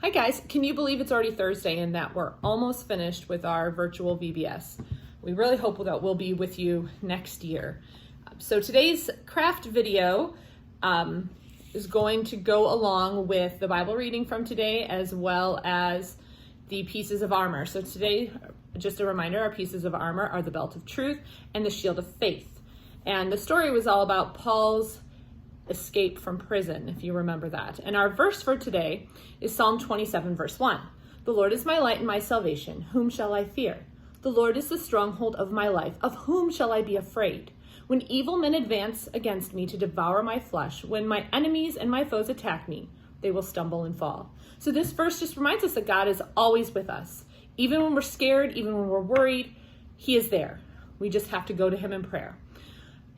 Hi guys, can you believe it's already Thursday and that we're almost finished with our virtual VBS? We really hope that we'll be with you next year. So today's craft video is going to go along with the Bible reading from today as well as the pieces of armor. So today, just a reminder, our pieces of armor are the belt of truth and the shield of faith. And the story was all about Paul's escape from prison, if you remember that. And our verse for today is Psalm 27, verse 1. The Lord is my light and my salvation. Whom shall I fear? The Lord is the stronghold of my life. Of whom shall I be afraid? When evil men advance against me to devour my flesh, when my enemies and my foes attack me, they will stumble and fall. So this verse just reminds us that God is always with us. Even when we're scared, even when we're worried, He is there. We just have to go to Him in prayer.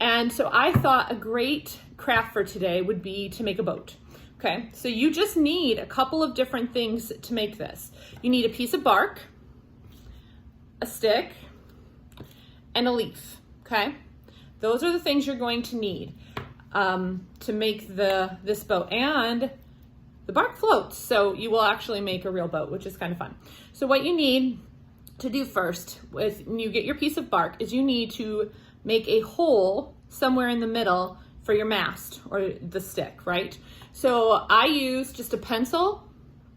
And so I thought a great craft for today would be to make a boat. Okay, so you just need a couple of different things to make this. You need a piece of bark, a stick, and a leaf, okay? Those are the things you're going to need to make this boat. And the bark floats, so you will actually make a real boat, which is kind of fun. So what you need to do first, when you get your piece of bark, is you need to make a hole somewhere in the middle for your mast or the stick, right? So I used just a pencil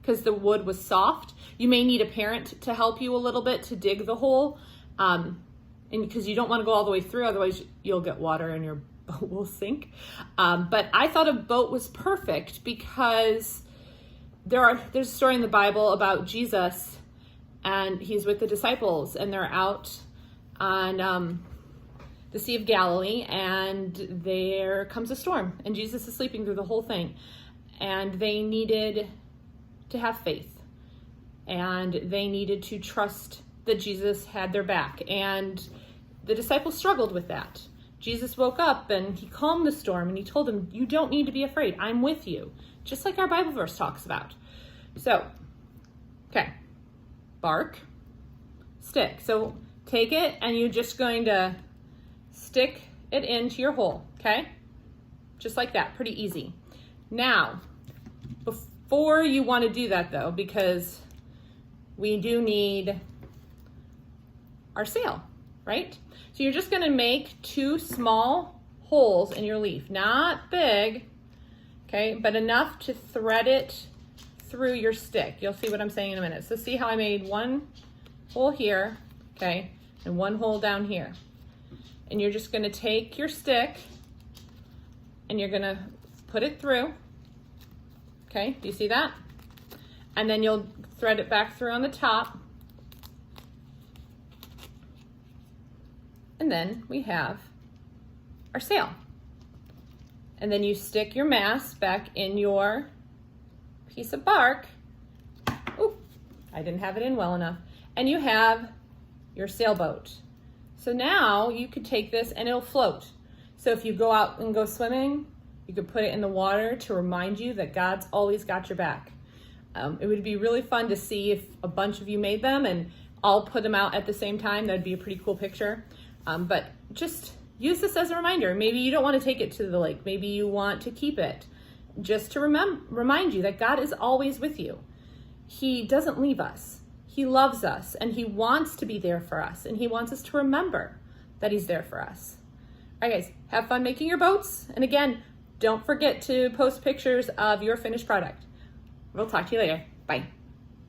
because the wood was soft. You may need a parent to help you a little bit to dig the hole, and because you don't want to go all the way through, otherwise you'll get water and your boat will sink. But I thought a boat was perfect because there's a story in the Bible about Jesus, and he's with the disciples, and they're out on the Sea of Galilee, and there comes a storm, and Jesus is sleeping through the whole thing, and they needed to have faith, and they needed to trust that Jesus had their back, and the disciples struggled with that. Jesus woke up and he calmed the storm, and he told them, you don't need to be afraid, I'm with you, just like our Bible verse talks about. So, okay, bark, stick. So take it, and you're just going to stick it into your hole, okay? Just like that, pretty easy. Now, before you want to do that though, because we do need our sail, right? So you're just gonna make two small holes in your leaf, not big, okay, but enough to thread it through your stick. You'll see what I'm saying in a minute. So see how I made one hole here, okay, and one hole down here. And you're just gonna take your stick and you're gonna put it through, okay, do you see that? And then you'll thread it back through on the top. And then we have our sail. And then you stick your mast back in your piece of bark. Ooh, I didn't have it in well enough. And you have your sailboat. So now you could take this and it'll float. So if you go out and go swimming, you could put it in the water to remind you that God's always got your back. It would be really fun to see if a bunch of you made them and all put them out at the same time. That'd be a pretty cool picture. But just use this as a reminder. Maybe you don't want to take it to the lake. Maybe you want to keep it just to remind you that God is always with you. He doesn't leave us. He loves us, and He wants to be there for us, and He wants us to remember that He's there for us. All right, guys, have fun making your boats. And again, don't forget to post pictures of your finished product. We'll talk to you later. Bye.